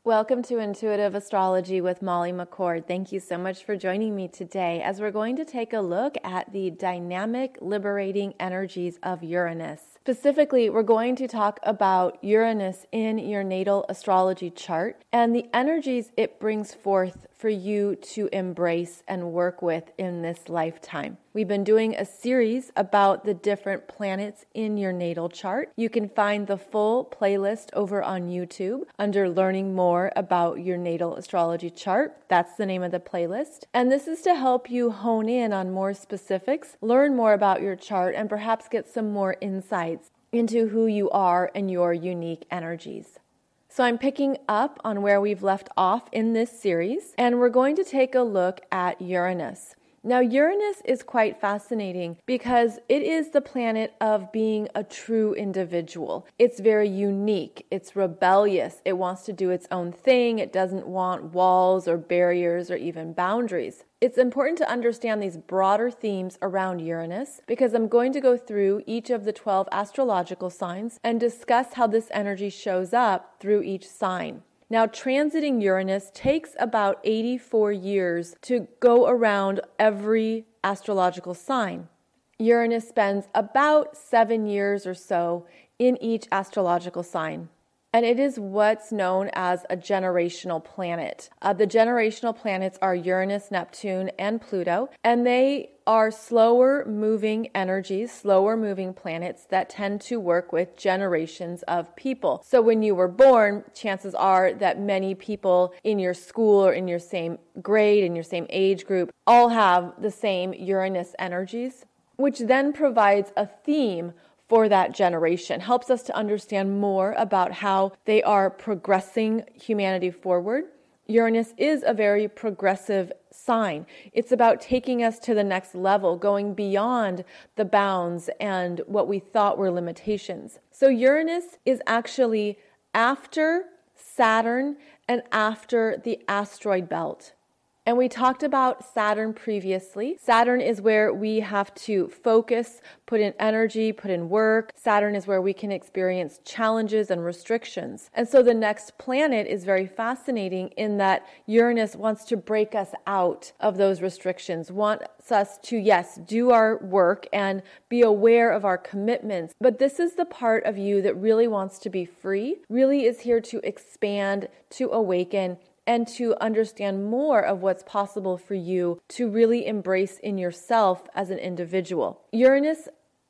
Welcome to Intuitive Astrology with Molly McCord. Thank you so much for joining me today as we're going to take a look at the dynamic, liberating energies of Uranus. Specifically, we're going to talk about Uranus in your natal astrology chart and the energies it brings forth for you to embrace and work with in this lifetime. We've been doing a series about the different planets in your natal chart. You can find the full playlist over on YouTube under Learning More About Your Natal Astrology Chart. That's the name of the playlist. And this is to help you hone in on more specifics, learn more about your chart, and perhaps get some more insights into who you are and your unique energies. So I'm picking up on where we've left off in this series, and we're going to take a look at Uranus. Now, Uranus is quite fascinating because it is the planet of being a true individual. It's very unique. It's rebellious. It wants to do its own thing. It doesn't want walls or barriers or even boundaries. It's important to understand these broader themes around Uranus because I'm going to go through each of the 12 astrological signs and discuss how this energy shows up through each sign. Now, transiting Uranus takes about 84 years to go around every astrological sign. Uranus spends about 7 years or so in each astrological sign. And it is what's known as a generational planet. The generational planets are Uranus, Neptune, and Pluto, and they are slower moving energies, slower moving planets that tend to work with generations of people. So when you were born, chances are that many people in your school or in your same grade, in your same age group, all have the same Uranus energies, which then provides a theme for that generation, helps us to understand more about how they are progressing humanity forward. Uranus is a very progressive sign. It's about taking us to the next level, going beyond the bounds and what we thought were limitations. So Uranus is actually after Saturn and after the asteroid belt. And we talked about Saturn previously. Saturn is where we have to focus, put in energy, put in work. Saturn is where we can experience challenges and restrictions. And so the next planet is very fascinating in that Uranus wants to break us out of those restrictions, wants us to, yes, do our work and be aware of our commitments. But this is the part of you that really wants to be free, really is here to expand, to awaken, and to understand more of what's possible for you to really embrace in yourself as an individual. Uranus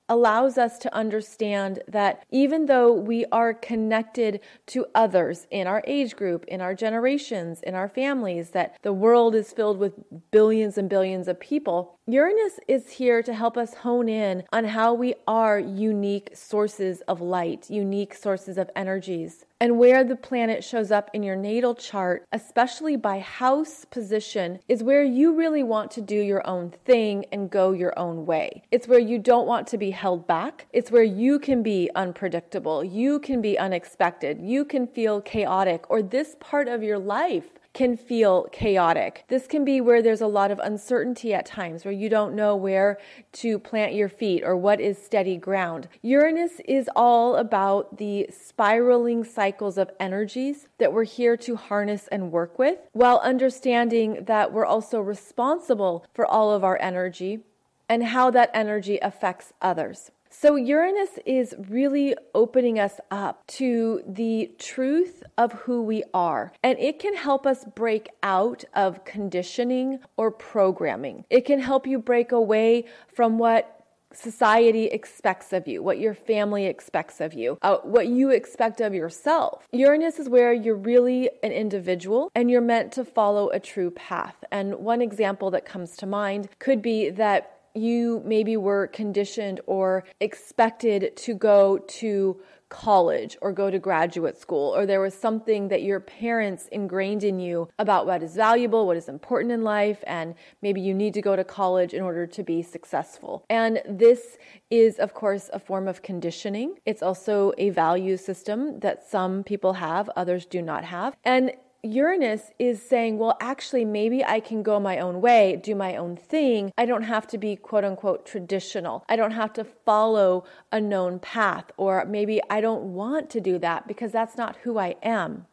allows us to understand that even though we are connected to others in our age group, in our generations, in our families, that the world is filled with billions and billions of people, Uranus is here to help us hone in on how we are unique sources of light, unique sources of energies. And where the planet shows up in your natal chart, especially by house position, is where you really want to do your own thing and go your own way. It's where you don't want to be held back. It's where you can be unpredictable. You can be unexpected. You can feel chaotic, or this part of your life can feel chaotic. This can be where there's a lot of uncertainty at times, where you don't know where to plant your feet or what is steady ground. Uranus is all about the spiraling cycles of energies that we're here to harness and work with, while understanding that we're also responsible for all of our energy and how that energy affects others. So Uranus is really opening us up to the truth of who we are, and it can help us break out of conditioning or programming. It can help you break away from what society expects of you, what your family expects of you, what you expect of yourself. Uranus is where you're really an individual and you're meant to follow a true path. And one example that comes to mind could be that you maybe were conditioned or expected to go to college or go to graduate school, or there was something that your parents ingrained in you about what is valuable, what is important in life, and maybe you need to go to college in order to be successful. And this is, of course, a form of conditioning. It's also a value system that some people have, others do not have. And Uranus is saying, well, actually, maybe I can go my own way, do my own thing. I don't have to be quote unquote traditional. I don't have to follow a known path, or maybe I don't want to do that because that's not who I am.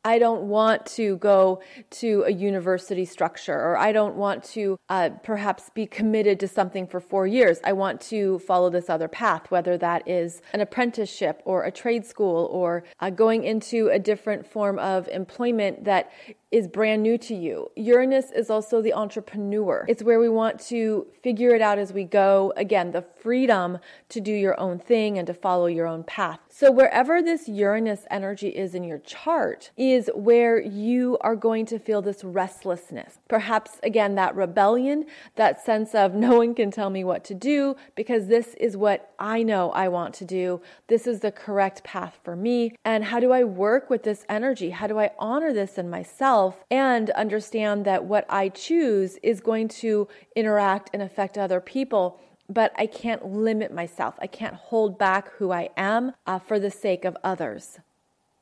I don't want to go to a university structure, or I don't want to perhaps be committed to something for 4 years. I want to follow this other path, whether that is an apprenticeship or a trade school, or going into a different form of employment that is brand new to you. Uranus is also the entrepreneur. It's where we want to figure it out as we go. Again, the freedom to do your own thing and to follow your own path. So wherever this Uranus energy is in your chart is where you are going to feel this restlessness. Perhaps, again, that rebellion, that sense of no one can tell me what to do because this is what I know I want to do. This is the correct path for me. And how do I work with this energy? How do I honor this in myself and understand that what I choose is going to interact and affect other people? But I can't limit myself. I can't hold back who I am for the sake of others.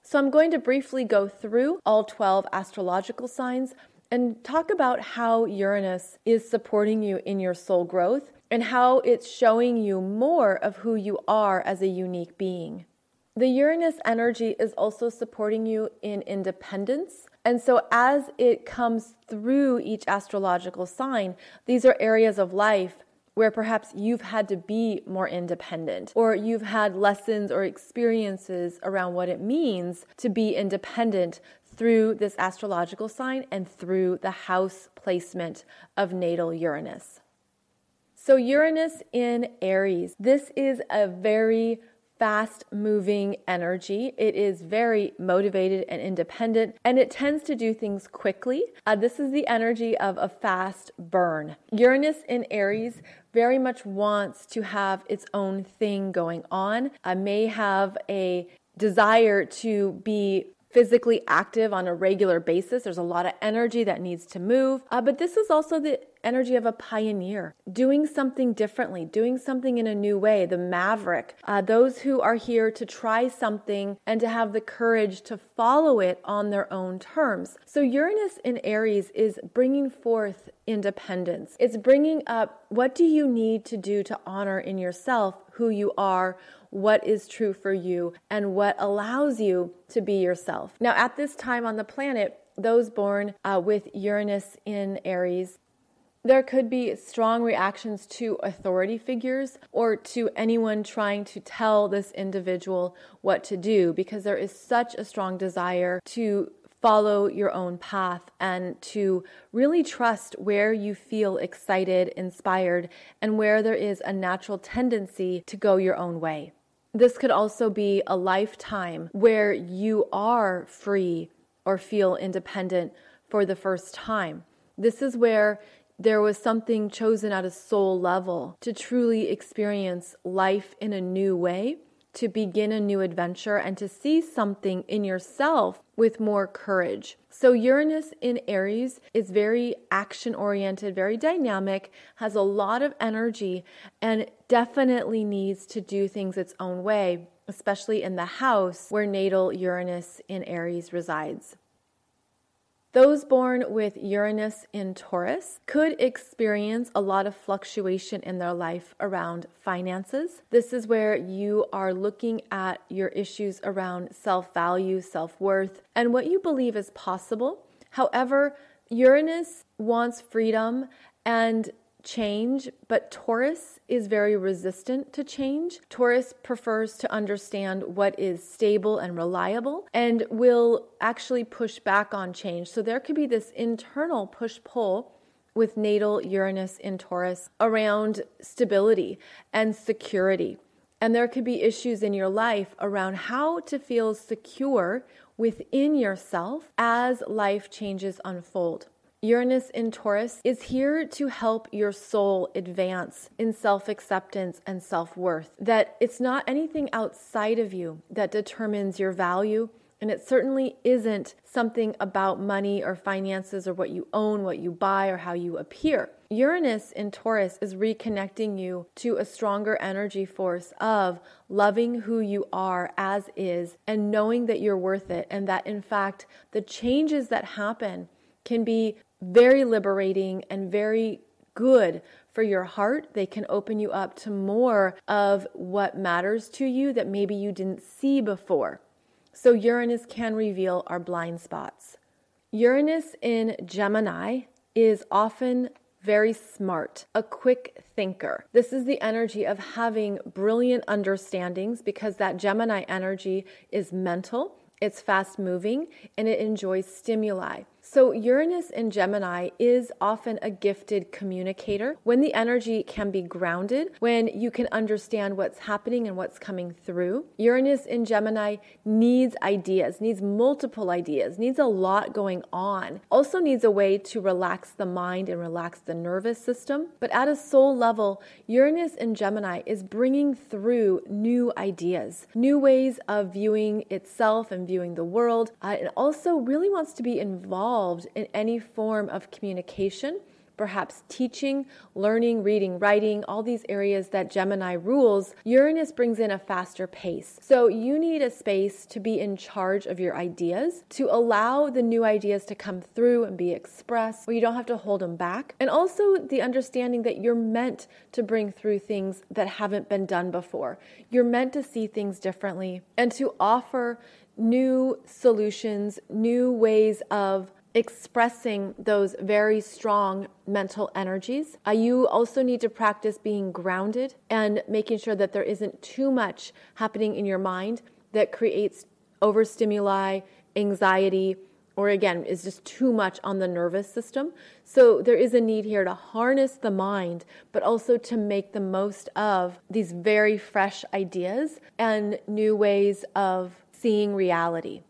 So I'm going to briefly go through all 12 astrological signs and talk about how Uranus is supporting you in your soul growth and how it's showing you more of who you are as a unique being. The Uranus energy is also supporting you in independence. And so as it comes through each astrological sign, these are areas of life where perhaps you've had to be more independent, or you've had lessons or experiences around what it means to be independent through this astrological sign and through the house placement of natal Uranus. So Uranus in Aries, this is a very fast-moving energy. It is very motivated and independent, and it tends to do things quickly. This is the energy of a fast burn. Uranus in Aries very much wants to have its own thing going on. May have a desire to be physically active on a regular basis. There's a lot of energy that needs to move, but this is also the energy of a pioneer, doing something differently, doing something in a new way, the maverick, those who are here to try something and to have the courage to follow it on their own terms. So Uranus in Aries is bringing forth independence. It's bringing up, what do you need to do to honor in yourself who you are, what is true for you, and what allows you to be yourself. Now, at this time on the planet, those born with Uranus in Aries, there could be strong reactions to authority figures or to anyone trying to tell this individual what to do, because there is such a strong desire to follow your own path and to really trust where you feel excited, inspired, and where there is a natural tendency to go your own way. This could also be a lifetime where you are free or feel independent for the first time. This is where there was something chosen at a soul level to truly experience life in a new way, to begin a new adventure, and to see something in yourself with more courage. So Uranus in Aries is very action-oriented, very dynamic, has a lot of energy, and definitely needs to do things its own way, especially in the house where natal Uranus in Aries resides. Those born with Uranus in Taurus could experience a lot of fluctuation in their life around finances. This is where you are looking at your issues around self-value, self-worth, and what you believe is possible. However, Uranus wants freedom and change, but Taurus is very resistant to change. Taurus prefers to understand what is stable and reliable and will actually push back on change. So there could be this internal push-pull with natal Uranus in Taurus around stability and security. And there could be issues in your life around how to feel secure within yourself as life changes unfold. Uranus in Taurus is here to help your soul advance in self-acceptance and self-worth. That it's not anything outside of you that determines your value, and it certainly isn't something about money or finances or what you own, what you buy, or how you appear. Uranus in Taurus is reconnecting you to a stronger energy force of loving who you are as is and knowing that you're worth it, and that in fact the changes that happen can be very liberating and very good for your heart. They can open you up to more of what matters to you that maybe you didn't see before. So Uranus can reveal our blind spots. Uranus in Gemini is often very smart, a quick thinker. This is the energy of having brilliant understandings because that Gemini energy is mental, it's fast moving, and it enjoys stimuli. So Uranus in Gemini is often a gifted communicator when the energy can be grounded, when you can understand what's happening and what's coming through. Uranus in Gemini needs ideas, needs multiple ideas, needs a lot going on. Also needs a way to relax the mind and relax the nervous system. But at a soul level, Uranus in Gemini is bringing through new ideas, new ways of viewing itself and viewing the world. It also really wants to be involved in any form of communication, perhaps teaching, learning, reading, writing, all these areas that Gemini rules. Uranus brings in a faster pace. So you need a space to be in charge of your ideas, to allow the new ideas to come through and be expressed, where you don't have to hold them back. And also the understanding that you're meant to bring through things that haven't been done before. You're meant to see things differently and to offer new solutions, new ways of expressing those very strong mental energies. You also need to practice being grounded and making sure that there isn't too much happening in your mind that creates overstimuli, anxiety, or again, is just too much on the nervous system. So there is a need here to harness the mind, but also to make the most of these very fresh ideas and new ways of seeing reality.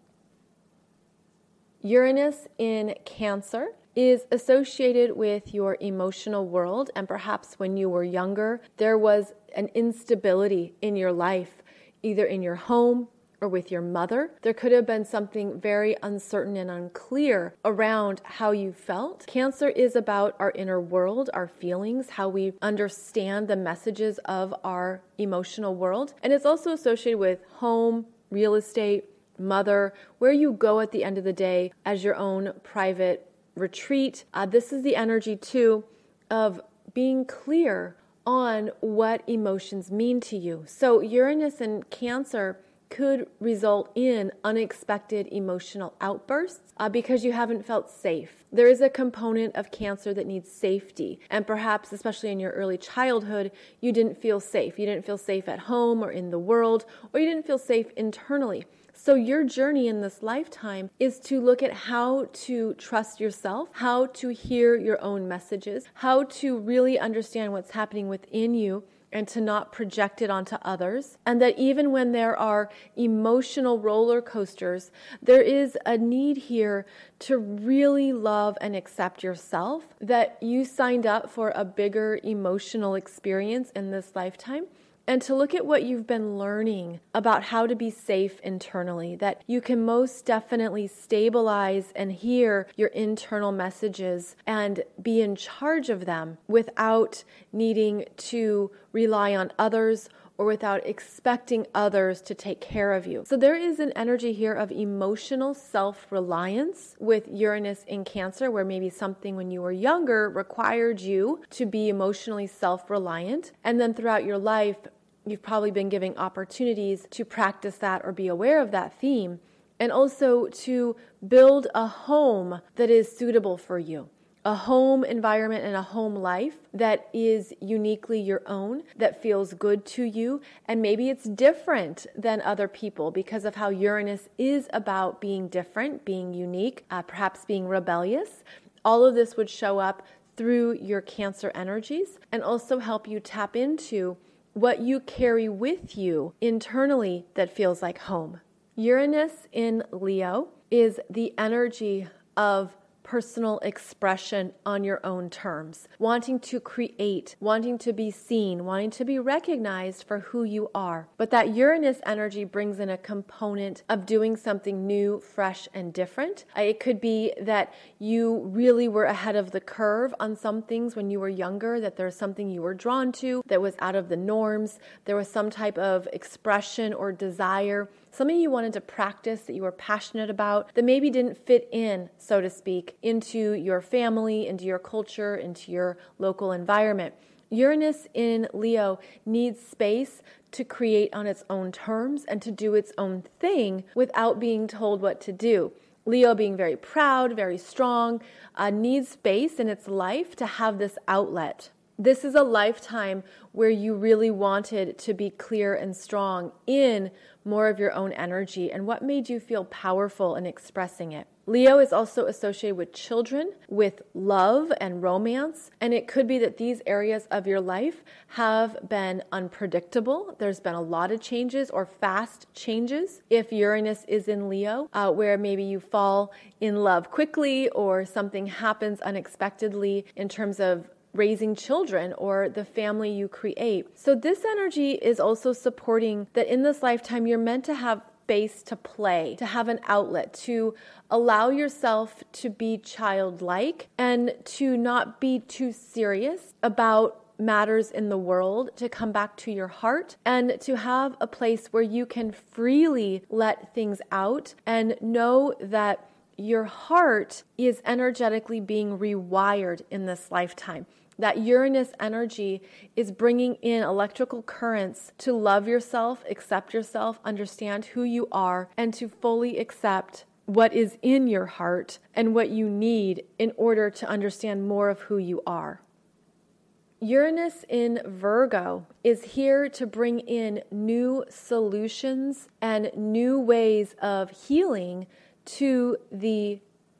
Uranus in Cancer is associated with your emotional world, and perhaps when you were younger, there was an instability in your life, either in your home or with your mother. There could have been something very uncertain and unclear around how you felt. Cancer is about our inner world, our feelings, how we understand the messages of our emotional world. And it's also associated with home, real estate, mother, where you go at the end of the day as your own private retreat. This is the energy too of being clear on what emotions mean to you. So Uranus in Cancer could result in unexpected emotional outbursts because you haven't felt safe. There is a component of Cancer that needs safety, and perhaps, especially in your early childhood, you didn't feel safe. You didn't feel safe at home or in the world, or you didn't feel safe internally. So your journey in this lifetime is to look at how to trust yourself, how to hear your own messages, how to really understand what's happening within you and to not project it onto others. And that even when there are emotional roller coasters, there is a need here to really love and accept yourself, that you signed up for a bigger emotional experience in this lifetime. And to look at what you've been learning about how to be safe internally, that you can most definitely stabilize and hear your internal messages and be in charge of them without needing to rely on others or without expecting others to take care of you. So there is an energy here of emotional self-reliance with Uranus in Cancer, where maybe something when you were younger required you to be emotionally self-reliant. And then throughout your life, you've probably been giving opportunities to practice that or be aware of that theme, and also to build a home that is suitable for you. A home environment and a home life that is uniquely your own, that feels good to you, and maybe it's different than other people because of how Uranus is about being different, being unique, perhaps being rebellious. All of this would show up through your Cancer energies and also help you tap into what you carry with you internally that feels like home. Uranus in Leo is the energy of personal expression on your own terms, wanting to create, wanting to be seen, wanting to be recognized for who you are. But that Uranus energy brings in a component of doing something new, fresh, and different. It could be that you really were ahead of the curve on some things when you were younger, that there's something you were drawn to that was out of the norms. There was some type of expression or desire, something you wanted to practice that you were passionate about that maybe didn't fit in, so to speak, into your family, into your culture, into your local environment. Uranus in Leo needs space to create on its own terms and to do its own thing without being told what to do. Leo, being very proud, very strong, needs space in its life to have this outlet. This is a lifetime where you really wanted to be clear and strong in more of your own energy and what made you feel powerful in expressing it. Leo is also associated with children, with love and romance, and it could be that these areas of your life have been unpredictable. There's been a lot of changes or fast changes if Uranus is in Leo, where maybe you fall in love quickly or something happens unexpectedly in terms of raising children or the family you create. So this energy is also supporting that in this lifetime you're meant to have space to play, to have an outlet, to allow yourself to be childlike and to not be too serious about matters in the world, to come back to your heart and to have a place where you can freely let things out and know that your heart is energetically being rewired in this lifetime. That Uranus energy is bringing in electrical currents to love yourself, accept yourself, understand who you are, and to fully accept what is in your heart and what you need in order to understand more of who you are. Uranus in Virgo is here to bring in new solutions and new ways of healing to the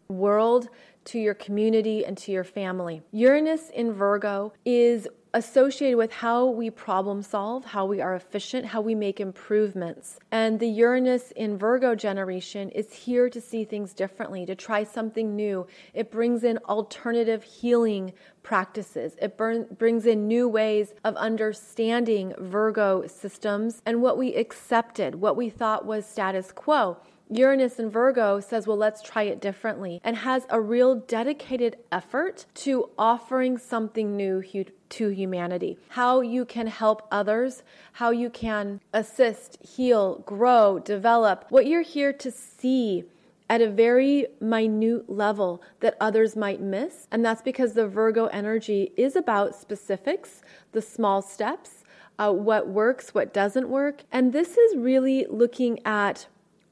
world, to your community, and to your family. Uranus in Virgo is associated with how we problem solve, how we are efficient, how we make improvements. And the Uranus in Virgo generation is here to see things differently, to try something new. It brings in alternative healing practices. It brings in new ways of understanding Virgo systems and what we accepted, what we thought was status quo. Uranus in Virgo says, well, let's try it differently, and has a real dedicated effort to offering something new to humanity. How you can help others, how you can assist, heal, grow, develop, what you're here to see at a very minute level that others might miss. And that's because the Virgo energy is about specifics, the small steps, what works, what doesn't work. And this is really looking at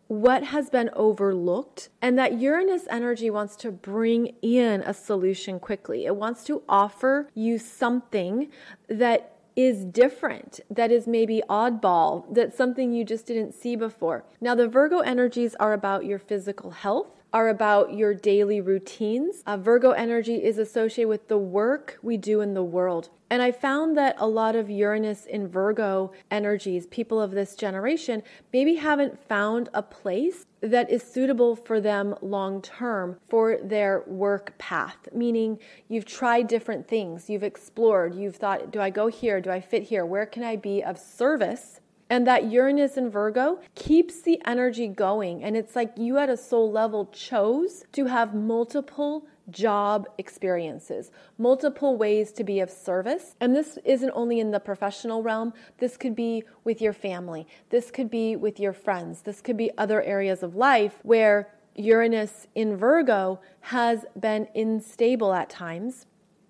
what has been overlooked, and that Uranus energy wants to bring in a solution quickly. It wants to offer you something that is different, that is maybe oddball, that's something you just didn't see before. Now, the Virgo energies are about your physical health, are about your daily routines. Virgo energy is associated with the work we do in the world. And I found that a lot of Uranus in Virgo energies, people of this generation, maybe haven't found a place that is suitable for them long term for their work path. Meaning you've tried different things, you've explored, you've thought, do I go here? Do I fit here? Where can I be of service? And that Uranus in Virgo keeps the energy going. And it's like you at a soul level chose to have multiple job experiences, multiple ways to be of service. And this isn't only in the professional realm. This could be with your family. This could be with your friends. This could be other areas of life where Uranus in Virgo has been unstable at times,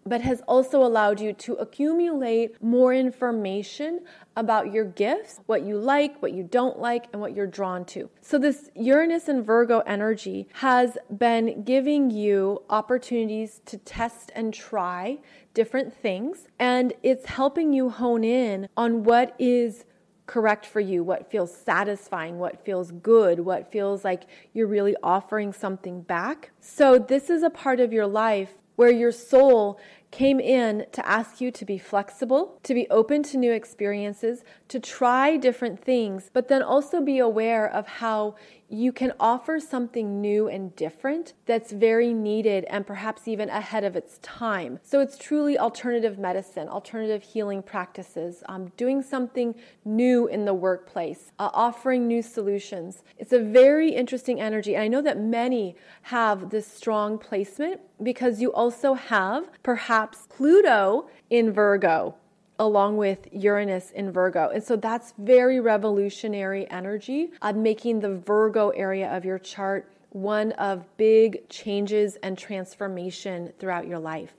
but has also allowed you to accumulate more information about your gifts, what you like, what you don't like, and what you're drawn to. So this Uranus and Virgo energy has been giving you opportunities to test and try different things, and it's helping you hone in on what is correct for you, what feels satisfying, what feels good, what feels like you're really offering something back. So this is a part of your life where your soul came in to ask you to be flexible, to be open to new experiences, to try different things, but then also be aware of how you can offer something new and different that's very needed and perhaps even ahead of its time. So it's truly alternative medicine, alternative healing practices, doing something new in the workplace, offering new solutions. It's a very interesting energy. And I know that many have this strong placement because you also have perhaps Pluto in Virgo, along with Uranus in Virgo. And so that's very revolutionary energy, making the Virgo area of your chart one of big changes and transformation throughout your life.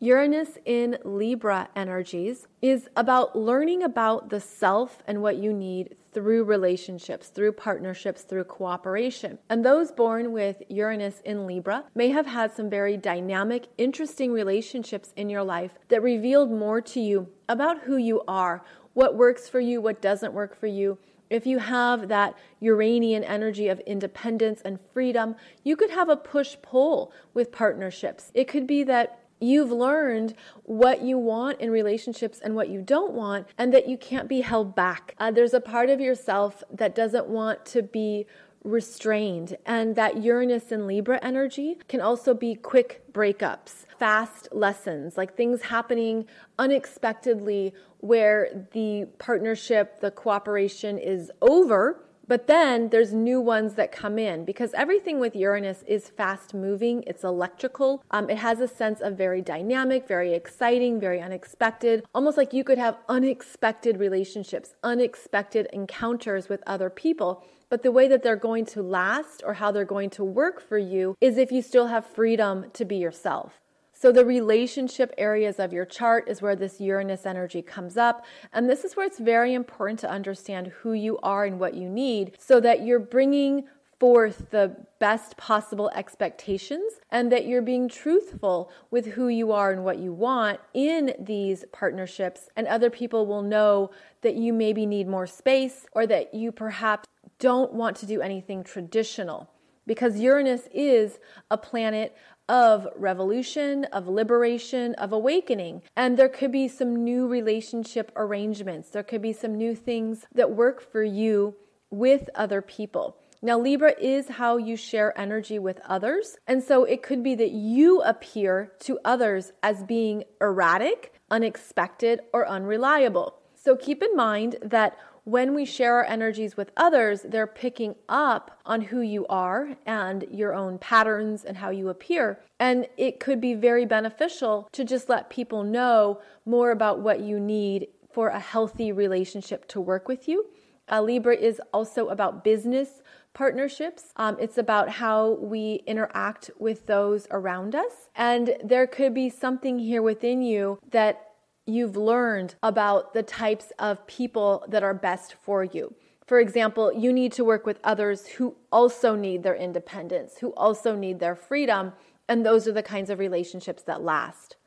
Uranus in Libra energies is about learning about the self and what you need through relationships, through partnerships, through cooperation. And those born with Uranus in Libra may have had some very dynamic, interesting relationships in your life that revealed more to you about who you are, what works for you, what doesn't work for you. If you have that Uranian energy of independence and freedom, you could have a push-pull with partnerships. It could be that you've learned what you want in relationships and what you don't want, and that you can't be held back. There's a part of yourself that doesn't want to be restrained, and that Uranus in Libra energy can also be quick breakups, fast lessons, like things happening unexpectedly where the partnership, the cooperation is over. But then there's new ones that come in, because everything with Uranus is fast moving. It's electrical. It has a sense of very dynamic, very exciting, very unexpected, almost like you could have unexpected relationships, unexpected encounters with other people. But the way that they're going to last or how they're going to work for you is if you still have freedom to be yourself. So the relationship areas of your chart is where this Uranus energy comes up. And this is where it's very important to understand who you are and what you need, so that you're bringing forth the best possible expectations and that you're being truthful with who you are and what you want in these partnerships. And other people will know that you maybe need more space, or that you perhaps don't want to do anything traditional, because Uranus is a planet of revolution, of liberation, of awakening. And there could be some new relationship arrangements. There could be some new things that work for you with other people. Now, Libra is how you share energy with others. And so it could be that you appear to others as being erratic, unexpected, or unreliable. So keep in mind that when we share our energies with others, they're picking up on who you are and your own patterns and how you appear. And it could be very beneficial to just let people know more about what you need for a healthy relationship to work with you. Libra is also about business partnerships. It's about how we interact with those around us. And there could be something here within you that you've learned about the types of people that are best for you. For example, you need to work with others who also need their independence, who also need their freedom, and those are the kinds of relationships that last.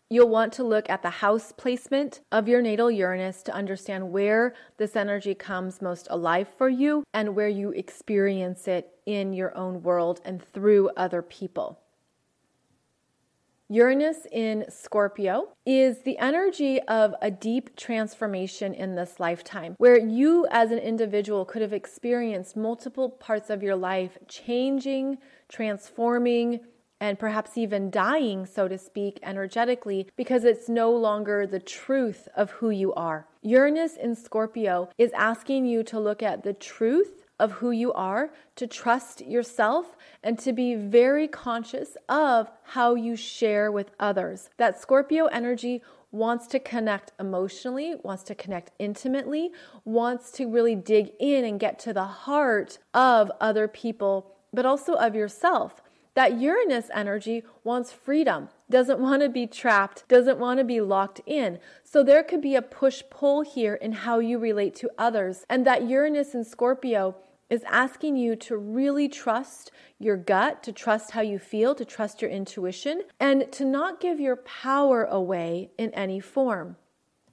You'll want to look at the house placement of your natal Uranus to understand where this energy comes most alive for you and where you experience it in your own world and through other people. Uranus in Scorpio is the energy of a deep transformation in this lifetime, where you as an individual could have experienced multiple parts of your life changing, transforming, and perhaps even dying, so to speak, energetically, because it's no longer the truth of who you are. Uranus in Scorpio is asking you to look at the truth of who you are, to trust yourself, and to be very conscious of how you share with others. That Scorpio energy wants to connect emotionally, wants to connect intimately, wants to really dig in and get to the heart of other people, but also of yourself. That Uranus energy wants freedom, doesn't want to be trapped, doesn't want to be locked in. So there could be a push-pull here in how you relate to others. And that Uranus in Scorpio is asking you to really trust your gut, to trust how you feel, to trust your intuition, and to not give your power away in any form.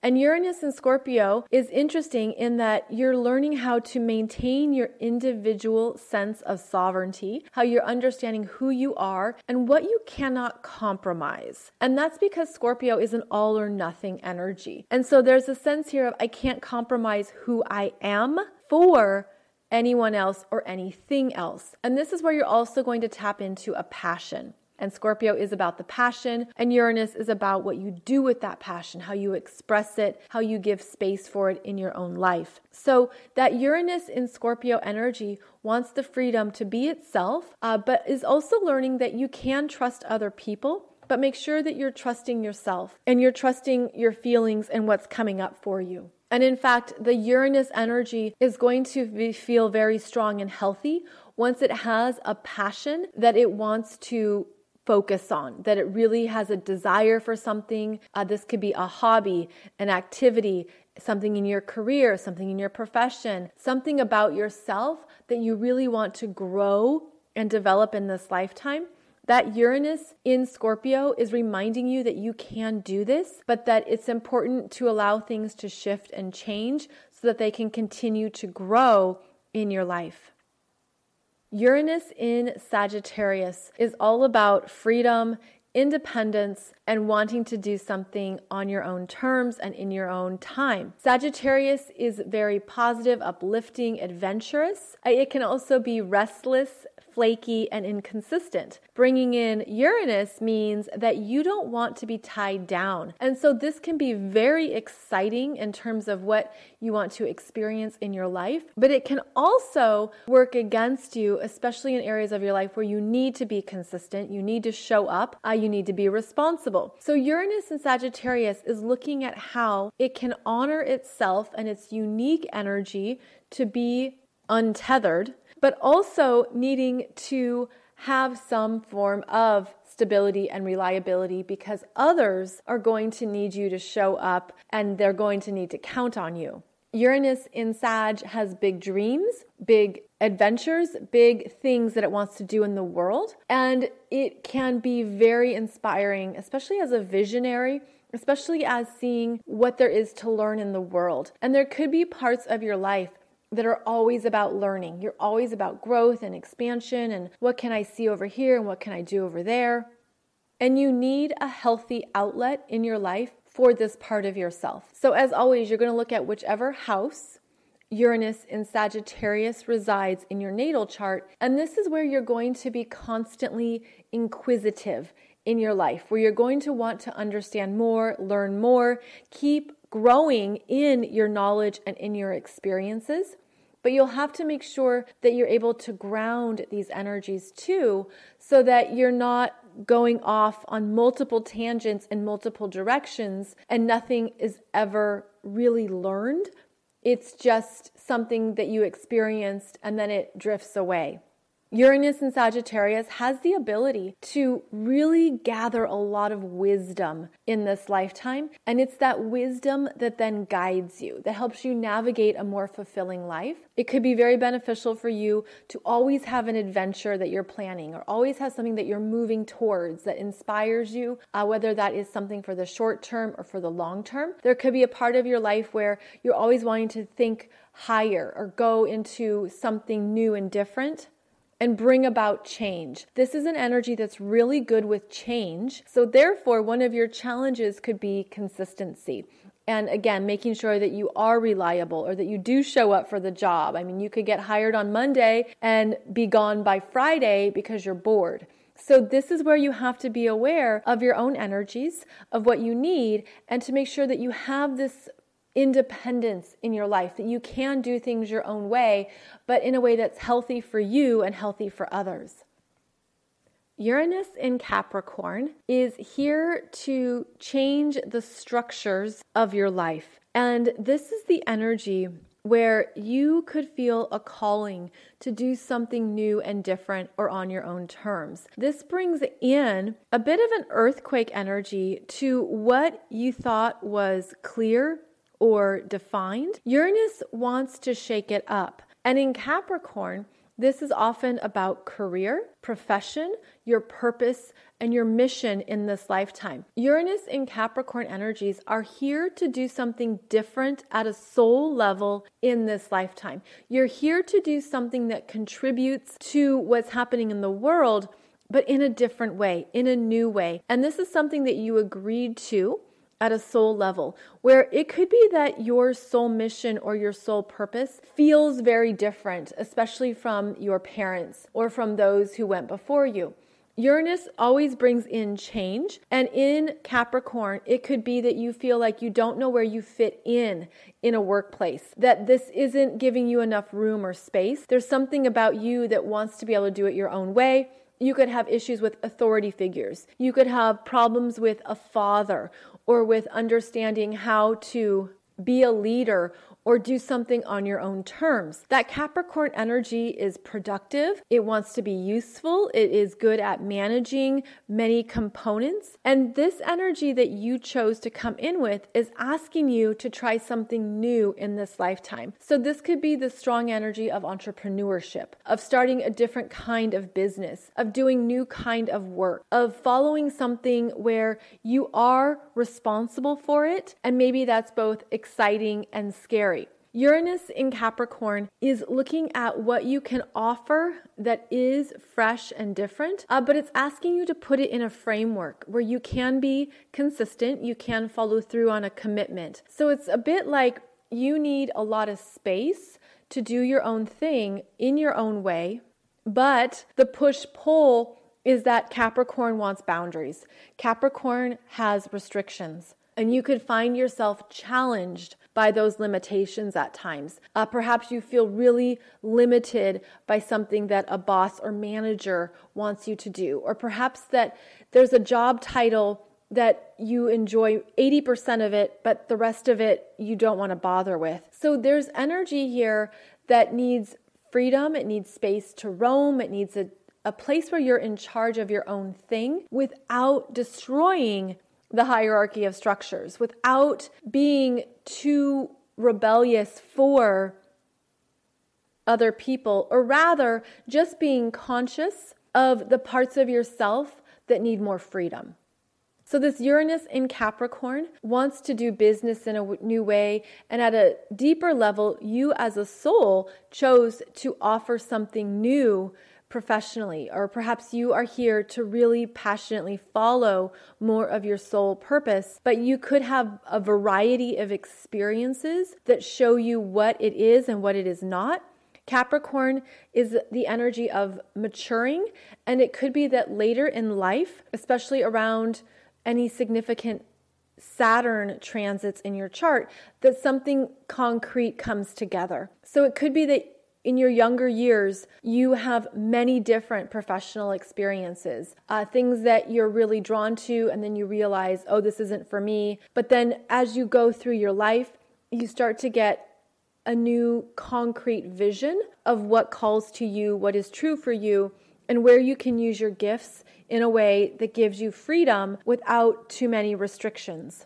And Uranus in Scorpio is interesting in that you're learning how to maintain your individual sense of sovereignty, how you're understanding who you are and what you cannot compromise. And that's because Scorpio is an all or nothing energy. And so there's a sense here of I can't compromise who I am for anyone else or anything else. And this is where you're also going to tap into a passion. And Scorpio is about the passion, and Uranus is about what you do with that passion, how you express it, how you give space for it in your own life. So that Uranus in Scorpio energy wants the freedom to be itself, but is also learning that you can trust other people, but make sure that you're trusting yourself and you're trusting your feelings and what's coming up for you. And in fact, the Uranus energy is going to feel very strong and healthy once it has a passion that it wants to focus on, that it really has a desire for something. This could be a hobby, an activity, something in your career, something in your profession, something about yourself that you really want to grow and develop in this lifetime. That Uranus in Scorpio is reminding you that you can do this, but that it's important to allow things to shift and change so that they can continue to grow in your life. Uranus in Sagittarius is all about freedom, independence, and wanting to do something on your own terms and in your own time. Sagittarius is very positive, uplifting, adventurous. It can also be restless, flaky, and inconsistent. Bringing in Uranus means that you don't want to be tied down. And so this can be very exciting in terms of what you want to experience in your life, but it can also work against you, especially in areas of your life where you need to be consistent, you need to show up, you need to be responsible. So Uranus in Sagittarius is looking at how it can honor itself and its unique energy to be untethered, but also needing to have some form of stability and reliability because others are going to need you to show up and they're going to need to count on you. Uranus in Sag has big dreams, big adventures, big things that it wants to do in the world. And it can be very inspiring, especially as a visionary, especially as seeing what there is to learn in the world. And there could be parts of your life that are always about learning. You're always about growth and expansion and what can I see over here and what can I do over there. And you need a healthy outlet in your life for this part of yourself. So as always, you're going to look at whichever house Uranus in Sagittarius resides in your natal chart. And this is where you're going to be constantly inquisitive in your life, where you're going to want to understand more, learn more, keep growing in your knowledge and in your experiences. But you'll have to make sure that you're able to ground these energies too, so that you're not going off on multiple tangents in multiple directions and nothing is ever really learned. It's just something that you experienced and then it drifts away. Uranus in Sagittarius has the ability to really gather a lot of wisdom in this lifetime. And it's that wisdom that then guides you, that helps you navigate a more fulfilling life. It could be very beneficial for you to always have an adventure that you're planning or always have something that you're moving towards that inspires you, whether that is something for the short term or for the long term. There could be a part of your life where you're always wanting to think higher or go into something new and different and bring about change. This is an energy that's really good with change. So therefore, one of your challenges could be consistency. And again, making sure that you are reliable or that you do show up for the job. I mean, you could get hired on Monday and be gone by Friday because you're bored. So this is where you have to be aware of your own energies, of what you need, and to make sure that you have this independence in your life, that you can do things your own way, but in a way that's healthy for you and healthy for others. Uranus in Capricorn is here to change the structures of your life. And this is the energy where you could feel a calling to do something new and different or on your own terms. This brings in a bit of an earthquake energy to what you thought was clear or defined. Uranus wants to shake it up. And in Capricorn, this is often about career, profession, your purpose, and your mission in this lifetime. Uranus and Capricorn energies are here to do something different at a soul level in this lifetime. You're here to do something that contributes to what's happening in the world, but in a different way, in a new way. And this is something that you agreed to at a soul level, where it could be that your soul mission or your soul purpose feels very different, especially from your parents or from those who went before you. Uranus always brings in change, and in Capricorn, it could be that you feel like you don't know where you fit in a workplace, that this isn't giving you enough room or space. There's something about you that wants to be able to do it your own way. You could have issues with authority figures. You could have problems with a father or with understanding how to be a leader or do something on your own terms. That Capricorn energy is productive. It wants to be useful. It is good at managing many components. And this energy that you chose to come in with is asking you to try something new in this lifetime. So this could be the strong energy of entrepreneurship, of starting a different kind of business, of doing new kind of work, of following something where you are responsible for it. And maybe that's both exciting and scary. Uranus in Capricorn is looking at what you can offer that is fresh and different, but it's asking you to put it in a framework where you can be consistent, you can follow through on a commitment. So it's a bit like you need a lot of space to do your own thing in your own way, but the push-pull is that Capricorn wants boundaries. Capricorn has restrictions, and you could find yourself challenged by those limitations at times. Perhaps you feel really limited by something that a boss or manager wants you to do, or perhaps that there's a job title that you enjoy 80% of it, but the rest of it you don't want to bother with. So there's energy here that needs freedom, it needs space to roam, it needs a place where you're in charge of your own thing without destroying the hierarchy of structures, without being too rebellious for other people, or rather just being conscious of the parts of yourself that need more freedom. So this Uranus in Capricorn wants to do business in a new way, and at a deeper level, you as a soul chose to offer something new professionally, or perhaps you are here to really passionately follow more of your soul purpose, but you could have a variety of experiences that show you what it is and what it is not. Capricorn is the energy of maturing, and it could be that later in life, especially around any significant Saturn transits in your chart, that something concrete comes together. So it could be that in your younger years, you have many different professional experiences, things that you're really drawn to, and then you realize, oh, this isn't for me. But then as you go through your life, you start to get a new concrete vision of what calls to you, what is true for you, and where you can use your gifts in a way that gives you freedom without too many restrictions.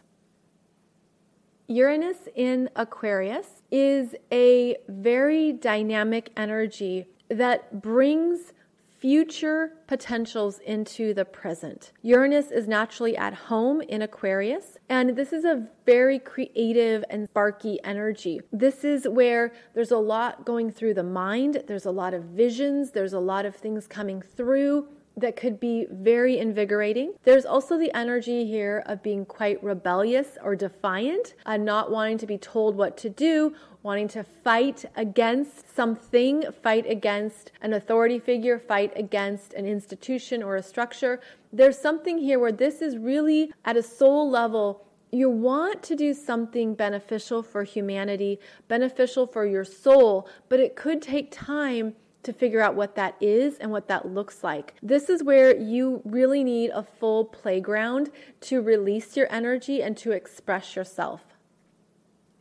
Uranus in Aquarius is a very dynamic energy that brings future potentials into the present. Uranus is naturally at home in Aquarius, and this is a very creative and sparky energy. This is where there's a lot going through the mind, there's a lot of visions, there's a lot of things coming through that could be very invigorating. There's also the energy here of being quite rebellious or defiant, not wanting to be told what to do, wanting to fight against something, fight against an authority figure, fight against an institution or a structure. There's something here where this is really at a soul level. You want to do something beneficial for humanity, beneficial for your soul, but it could take time to figure out what that is and what that looks like. This is where you really need a full playground to release your energy and to express yourself.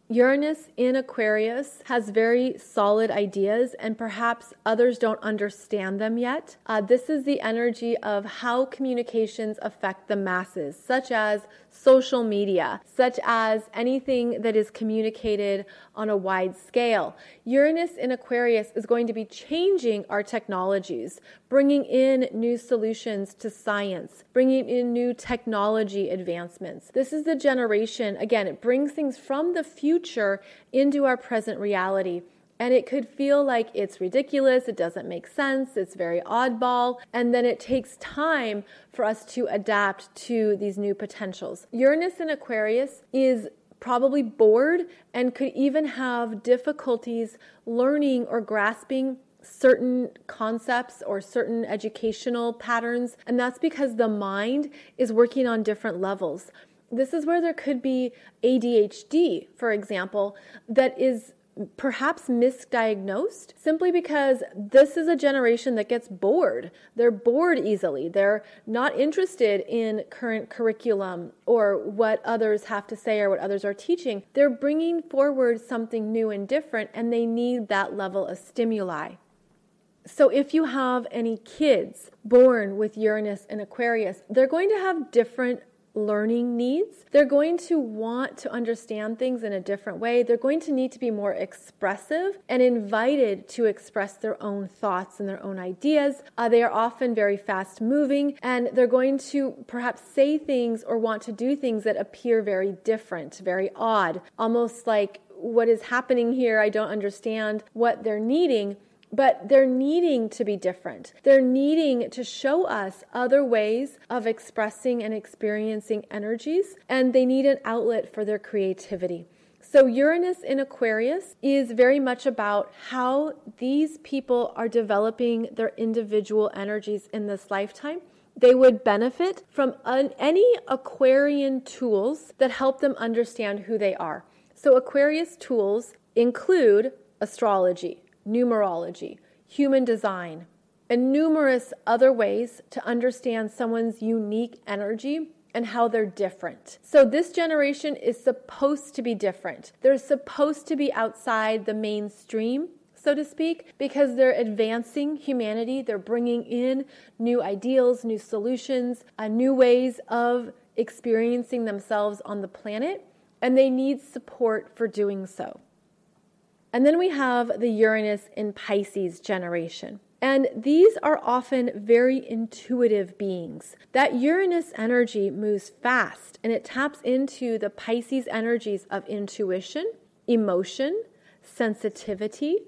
Uranus in Aquarius has very solid ideas, and perhaps others don't understand them yet. This is the energy of how communications affect the masses, such as social media, such as anything that is communicated on a wide scale. Uranus in Aquarius is going to be changing our technologies, bringing in new solutions to science, bringing in new technology advancements. This is the generation, again, it brings things from the future into our present reality. And it could feel like it's ridiculous, it doesn't make sense, it's very oddball, and then it takes time for us to adapt to these new potentials. Uranus in Aquarius is probably bored and could even have difficulties learning or grasping certain concepts or certain educational patterns, and that's because the mind is working on different levels. This is where there could be ADHD, for example, that is perhaps misdiagnosed, simply because this is a generation that gets bored. They're bored easily. They're not interested in current curriculum or what others have to say or what others are teaching. They're bringing forward something new and different, and they need that level of stimuli. So if you have any kids born with Uranus and Aquarius, they're going to have different learning needs. They're going to want to understand things in a different way. They're going to need to be more expressive and invited to express their own thoughts and their own ideas. They are often very fast moving, and they're going to perhaps say things or want to do things that appear very different, very odd, almost like, what is happening here? I don't understand what they're needing. But they're needing to be different. They're needing to show us other ways of expressing and experiencing energies, and they need an outlet for their creativity. So Uranus in Aquarius is very much about how these people are developing their individual energies in this lifetime. They would benefit from any Aquarian tools that help them understand who they are. So Aquarius tools include astrology, numerology, human design, and numerous other ways to understand someone's unique energy and how they're different. So this generation is supposed to be different. They're supposed to be outside the mainstream, so to speak, because they're advancing humanity. They're bringing in new ideals, new solutions, new ways of experiencing themselves on the planet, and they need support for doing so. And then we have the Uranus in Pisces generation. And these are often very intuitive beings. That Uranus energy moves fast, and it taps into the Pisces energies of intuition, emotion, sensitivity,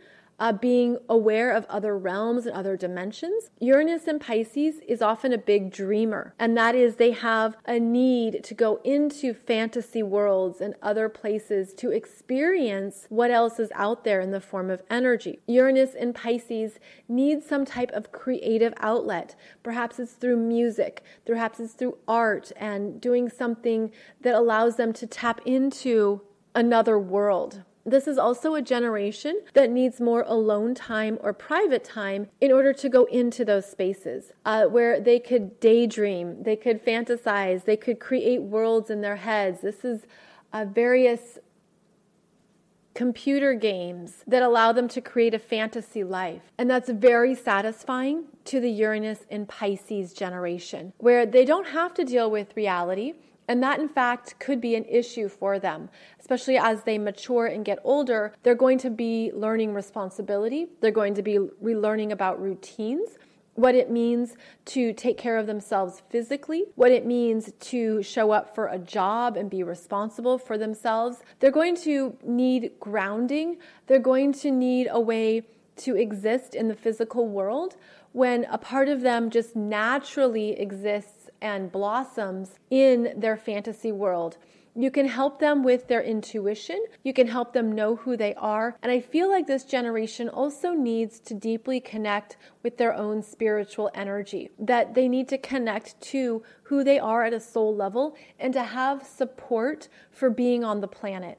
being aware of other realms and other dimensions. Uranus in Pisces is often a big dreamer, and that is they have a need to go into fantasy worlds and other places to experience what else is out there in the form of energy. Uranus in Pisces needs some type of creative outlet. Perhaps it's through music, perhaps it's through art, and doing something that allows them to tap into another world. This is also a generation that needs more alone time or private time in order to go into those spaces where they could daydream, they could fantasize, they could create worlds in their heads. This is various computer games that allow them to create a fantasy life. And that's very satisfying to the Uranus in Pisces generation, where they don't have to deal with reality. And that, in fact, could be an issue for them, especially as they mature and get older. They're going to be learning responsibility. They're going to be relearning about routines, what it means to take care of themselves physically, what it means to show up for a job and be responsible for themselves. They're going to need grounding. They're going to need a way to exist in the physical world when a part of them just naturally exists and blossoms in their fantasy world. You can help them with their intuition. You can help them know who they are. And I feel like this generation also needs to deeply connect with their own spiritual energy, that they need to connect to who they are at a soul level and to have support for being on the planet.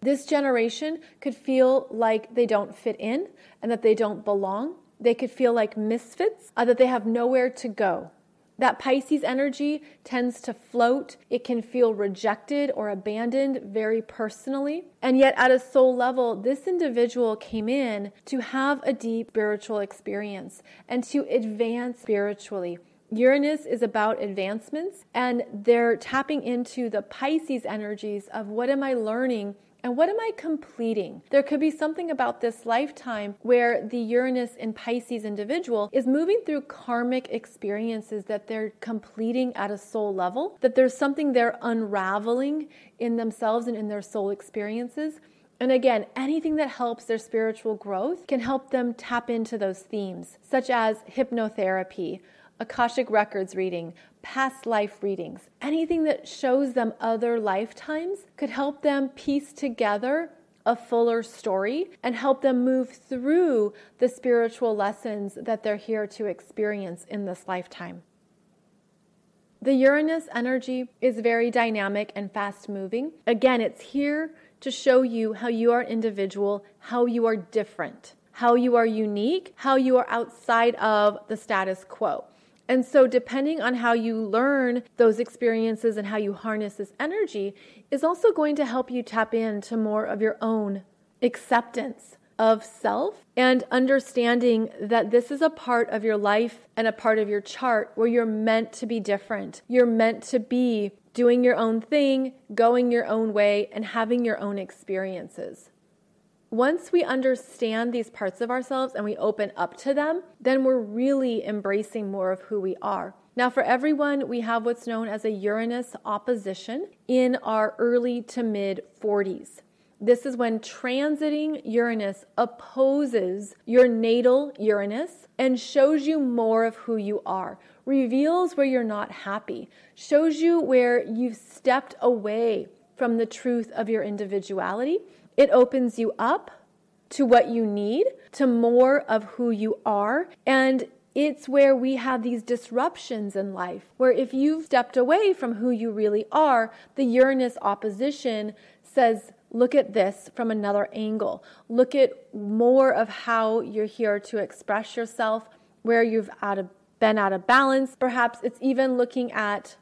This generation could feel like they don't fit in and that they don't belong. They could feel like misfits, that they have nowhere to go. That Pisces energy tends to float. It can feel rejected or abandoned very personally. And yet at a soul level, this individual came in to have a deep spiritual experience and to advance spiritually. Uranus is about advancements, and they're tapping into the Pisces energies of what am I learning and what am I completing? There could be something about this lifetime where the Uranus in Pisces individual is moving through karmic experiences that they're completing at a soul level, that there's something they're unraveling in themselves and in their soul experiences. And again, anything that helps their spiritual growth can help them tap into those themes, such as hypnotherapy, Akashic Records reading, past life readings. Anything that shows them other lifetimes could help them piece together a fuller story and help them move through the spiritual lessons that they're here to experience in this lifetime. The Uranus energy is very dynamic and fast moving. Again, it's here to show you how you are an individual, how you are different, how you are unique, how you are outside of the status quo. And so depending on how you learn those experiences and how you harness this energy is also going to help you tap into more of your own acceptance of self and understanding that this is a part of your life and a part of your chart where you're meant to be different. You're meant to be doing your own thing, going your own way, and having your own experiences. Once we understand these parts of ourselves and we open up to them, then we're really embracing more of who we are. Now, for everyone, we have what's known as a Uranus opposition in our early to mid 40s. This is when transiting Uranus opposes your natal Uranus and shows you more of who you are, reveals where you're not happy, shows you where you've stepped away from the truth of your individuality. It opens you up to what you need, to more of who you are. And it's where we have these disruptions in life, where if you've stepped away from who you really are, the Uranus opposition says, look at this from another angle. Look at more of how you're here to express yourself, where you've been out of balance. Perhaps it's even looking at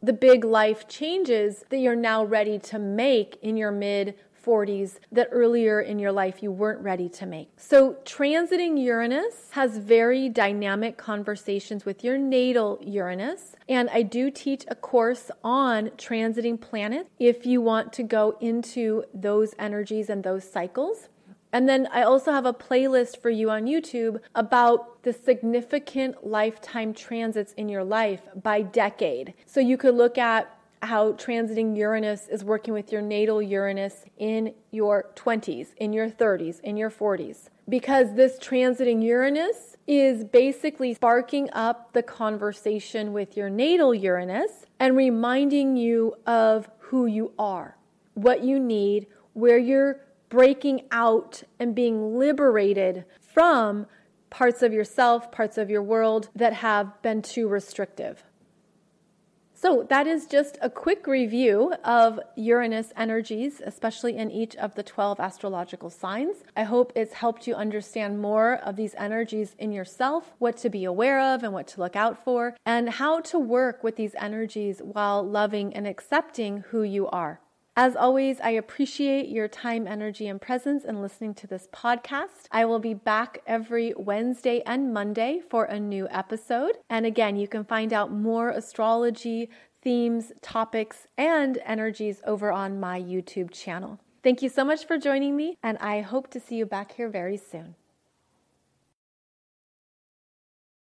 the big life changes that you're now ready to make in your mid 40s that earlier in your life you weren't ready to make. So transiting Uranus has very dynamic conversations with your natal Uranus. And I do teach a course on transiting planets if you want to go into those energies and those cycles. And then I also have a playlist for you on YouTube about the significant lifetime transits in your life by decade. So you could look at how transiting Uranus is working with your natal Uranus in your 20s, in your 30s, in your 40s. Because this transiting Uranus is basically sparking up the conversation with your natal Uranus and reminding you of who you are, what you need, where you're breaking out and being liberated from parts of yourself, parts of your world that have been too restrictive. So that is just a quick review of Uranus energies, especially in each of the 12 astrological signs. I hope it's helped you understand more of these energies in yourself, what to be aware of and what to look out for, and how to work with these energies while loving and accepting who you are. As always, I appreciate your time, energy, and presence in listening to this podcast. I will be back every Wednesday and Monday for a new episode. And again, you can find out more astrology themes, topics, and energies over on my YouTube channel. Thank you so much for joining me, and I hope to see you back here very soon.